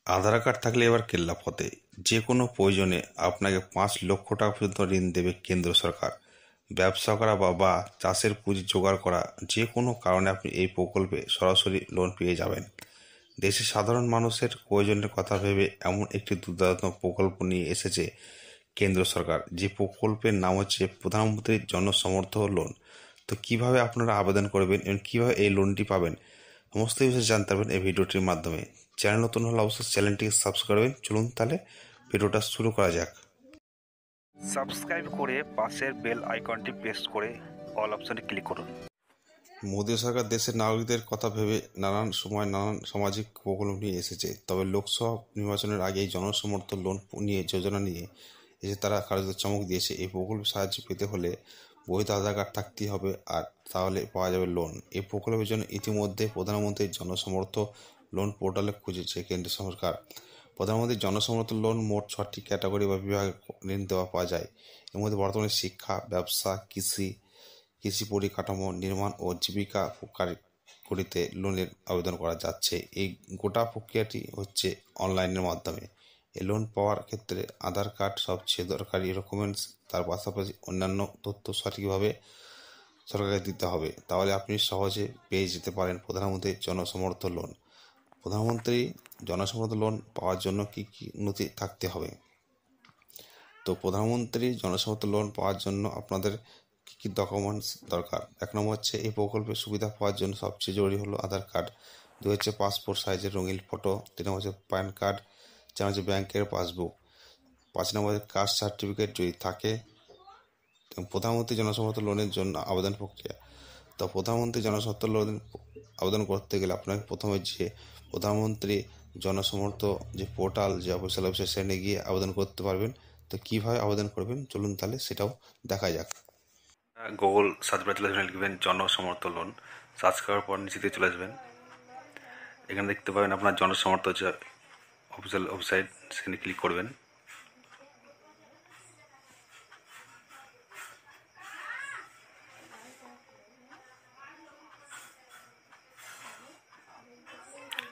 আধার card থাকলে এবার কেল্লা ফতে। যে কোনো প্রয়োজনে আপনাকে 5 লক্ষ টাকা পর্যন্ত ঋণ দেবে কেন্দ্র সরকার। ব্যবসা করা বা চাষের পুঁজি জোগাড় করা, যে কোনো কারণে আপনি এই প্রকল্পে সরাসরি লোন পেয়ে যাবেন। দেশের সাধারণ মানুষের প্রয়োজনের কথা ভেবে এমন একটি দুর্দান্ত প্রকল্প নিয়ে এসেছে কেন্দ্র সরকার, যে প্রকল্পের নাম হচ্ছে প্রধানমন্ত্রী জনসমর্থন লোন। তো কিভাবে আপনারা আবেদন করবেন এবং কিভাবে এই লোনটি পাবেন, সমস্ত বিষয়ে জানতে পারবেন এই ভিডিওটির মাধ্যমে। চ্যানেল নতুন হলে অবশ্যই চ্যানেলটিকে সাবস্ক্রাইব করবেন। চলুন তাহলে ভিডিওটা শুরু করা যাক। সাবস্ক্রাইব করে পাশের বেল আইকনটি প্রেস করে অল অপশনে ক্লিক করুন। মোদী সরকার দেশের নাগরিকদের কথা ভেবে নানান সময় নানান সামাজিক প্রকল্প নিয়ে এসেছে। তবে লোকসভা নির্বাচনের আগে এই জনসমর্থন লোন নিয়ে যোজনা নিয়ে এসে তারা কার্যত চমক দিয়েছে। এই প্রকল্পের সাহায্য পেতে হলে বৈধ আধার কার্ড থাকতেই হবে, আর তাহলে পাওয়া যাবে লোন। এই প্রকল্পের জন্য ইতিমধ্যে প্রধানমন্ত্রী জনসমর্থন লোন পোর্টালে খুঁজেছে কেন্দ্র সরকার। প্রধানমন্ত্রী জনসমর্থন লোন মোট 6টি ক্যাটাগরি বা বিভাগে ঋণ দেওয়া পাওয়া যায়। এর মধ্যে বর্তমানে শিক্ষা, ব্যবসা, কৃষি পরিকাঠামো নির্মাণ ও জীবিকা কারিগরিতে লোনের আবেদন করা যাচ্ছে। এই গোটা প্রক্রিয়াটি হচ্ছে অনলাইনের মাধ্যমে। এই লোন পাওয়ার ক্ষেত্রে আধার কার্ড সবচেয়ে দরকারি ডকুমেন্টস, তার পাশাপাশি অন্যান্য তথ্য সঠিকভাবে সরকারকে দিতে হবে, তাহলে আপনি সহজে পেয়ে যেতে পারেন প্রধানমন্ত্রী জনসমর্থন লোন। প্রধানমন্ত্রী জনসমর্থন লোন পাওয়ার জন্য কি কি নথি থাকতে হবে? তো প্রধানমন্ত্রী জনসমর্থন লোন পাওয়ার জন্য আপনাদের কী কী ডকুমেন্টস দরকার? 1 নম্বর হচ্ছে এই প্রকল্পের সুবিধা পাওয়ার জন্য সবচেয়ে জরুরি হলো আধার কার্ড। 2 হচ্ছে পাসপোর্ট সাইজের রঙিন ফটো। 3 নম্বর হচ্ছে প্যান কার্ড। 4 হচ্ছে ব্যাংকের পাসবুক। 5 নম্বর হচ্ছে কাস্ট সার্টিফিকেট যদি থাকে। প্রধানমন্ত্রী জনসমর্থন লোনের জন্য আবেদন প্রক্রিয়া। তো প্রধানমন্ত্রী জনসমর্থন লোন আবেদন করতে গেলে আপনাকে প্রথমে যে প্রধানমন্ত্রী জনসমর্থন যে পোর্টাল, যে অফিসিয়াল ওয়েবসাইট, সেখানে গিয়ে আবেদন করতে পারবেন। তো কীভাবে আবেদন করবেন চলুন তাহলে সেটাও দেখা যাক। গুগল সার্চ বারে চলে আসবেন, লিখবেন জনসমর্থন লোন। সার্চ করার পর নিচেতে চলে আসবেন। এখানে দেখতে পাবেন আপনার জনসমর্থন যে অফিসিয়াল ওয়েবসাইট, সেখানে ক্লিক করবেন।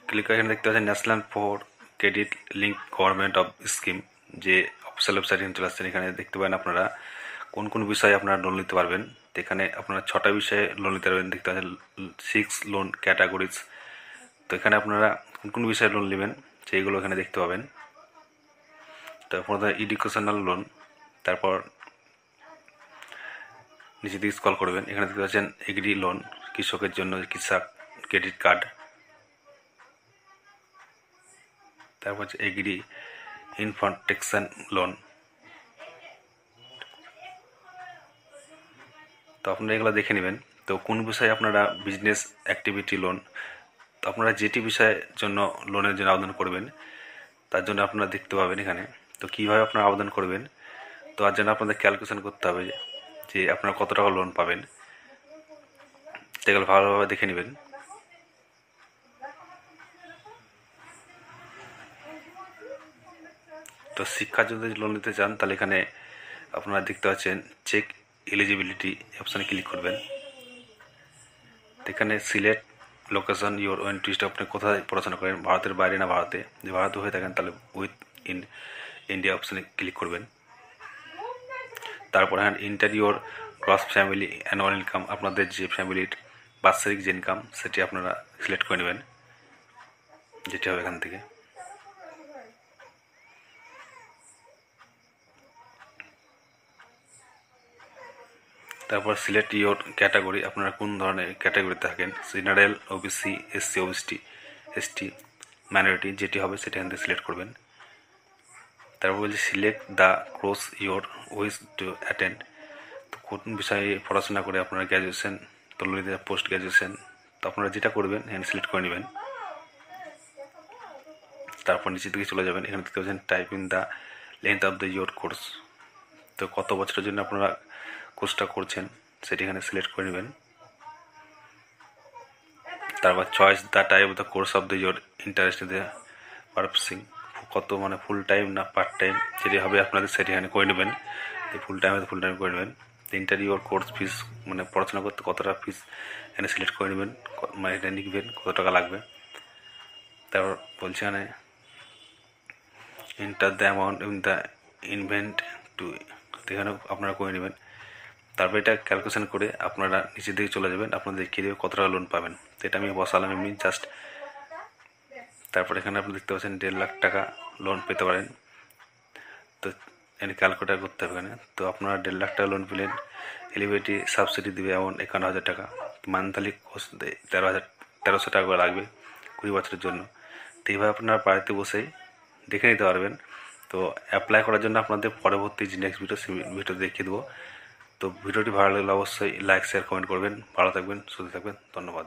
ক্লিক করে এখানে দেখতে পাচ্ছেন national for credit link government of scheme, যে অফিসিয়াল ওয়েবসাইট এখানে চলে আসছেন। এখানে দেখতে পাবেন আপনারা কোন কোন বিষয়ে আপনারা লোন নিতে পারবেন। তো এখানে আপনারা 6টা বিষয়ে লোন নিতে পারবেন। দেখতে পাচ্ছেন 6 লোন ক্যাটাগরিজ। তো এখানে আপনারা কোন কোন বিষয়ে লোন নেবেন সেইগুলো এখানে দেখতে পাবেন। তারপর এডুকেশনাল লোন, তারপর নিচে দিকে স্ক্রল করবেন। এখানে দেখতে পাচ্ছেন এগ্রি লোন, কৃষকের জন্য কৃষক ক্রেডিট কার্ড। তারপর হচ্ছে এগ্রি ইনফ্রাস্ট্রাকচার লোন। তো আপনারা এগুলো দেখে নেবেন। তো কোন বিষয়ে আপনারা বিজনেস অ্যাক্টিভিটি লোন, তো আপনারা যেটি বিষয়ের জন্য লোনের জন্য আবেদন করবেন তার জন্য আপনারা দেখতে পাবেন এখানে। তো কীভাবে আপনারা আবেদন করবেন, তো তার জন্য আপনাদের ক্যালকুলেশন করতে হবে যে আপনারা কত টাকা লোন পাবেন। সেগুলো ভালোভাবে দেখে নেবেন। তো শিক্ষার জন্য যদি লোন নিতে চান তাহলে এখানে আপনারা দেখতে পাচ্ছেন চেক এলিজিবিলিটি অপশানে ক্লিক করবেন। এখানে select location your own twist, আপনি কোথায় পড়াশোনা করেন, ভারতের বাইরে না ভারতে। যদি ভারতে হয়ে থাকেন তাহলে উইথ ইন ইন্ডিয়া অপশানে ক্লিক করবেন। তারপর এখানে inter your gross family annual income, আপনাদের যে ফ্যামিলির বাৎসরিক যে ইনকাম সেটি আপনারা সিলেক্ট করে নেবেন, যেটি হবে এখান থেকে। তারপর সিলেক্ট ইউর ক্যাটাগরি, আপনারা কোন ধরনের ক্যাটাগরিতে থাকেন, general, OBC, SC, ST, minority, যেটি হবে সেটা এখান থেকে সিলেক্ট করবেন। তারপর বলছি select the course your wish to attend, তো কোন বিষয়ে পড়াশোনা করে আপনারা গ্র্যাজুয়েশন, তরুণীদের পোস্ট গ্র্যাজুয়েশন, তো আপনারা যেটা করবেন এখানে সিলেক্ট করে নেবেন। তারপর নিচের দিকে চলে যাবেন। এখানে দেখতে পাচ্ছেন type in the length of the your course, তো কত বছরের জন্য আপনারা কোর্সটা করছেন সেটি এখানে সিলেক্ট করে নেবেন। তারপর choice the type of the course of the your interest the purposing, কত মানে ফুল টাইম না পার্ট টাইম, যেটি হবে আপনাদের সেটি এখানে করে নেবেন। তো ফুল টাইম করে নেবেন। ইন্টার ইয়োর কোর্স ফিস, মানে পড়াশোনা করতে কতটা ফিস এখানে সিলেক্ট করে নেবেন, মানে এটা লিখবেন কত টাকা লাগবে। তারপর বলছে এখানে enter the amount in the invent to, এখানে আপনারা করে নেবেন। তারপর এটা ক্যালকুলেশন করে আপনারা নিচের দিকে চলে যাবেন, আপনাদের দেখিয়ে দেবে কত টাকা লোন পাবেন। তো এটা আমি বসালাম এমনি জাস্ট। তারপর এখানে আপনি দেখতে পাচ্ছেন 1.5 লাখ টাকা লোন পেতে পারেন। তো এখানে ক্যালকুলেটার করতে হবে এখানে। তো আপনারা 1.5 লাখ টাকা লোন পেলেন, এলিভেটি সাবসিডি দেবে এমন 51,000 টাকা, মান্থলি কোর্স 1300 টাকা করে লাগবে 20 বছরের জন্য। তো এইভাবে আপনারা বাড়িতে বসেই দেখে নিতে পারবেন। তো অ্যাপ্লাই করার জন্য আপনাদের পরবর্তী যে নেক্সট ভিডিও দেখিয়ে দেবো। তো ভিডিওটি ভালো লাগলে অবশ্যই লাইক শেয়ার কমেন্ট করবেন। ভালো থাকবেন, সুস্থ থাকবেন, ধন্যবাদ।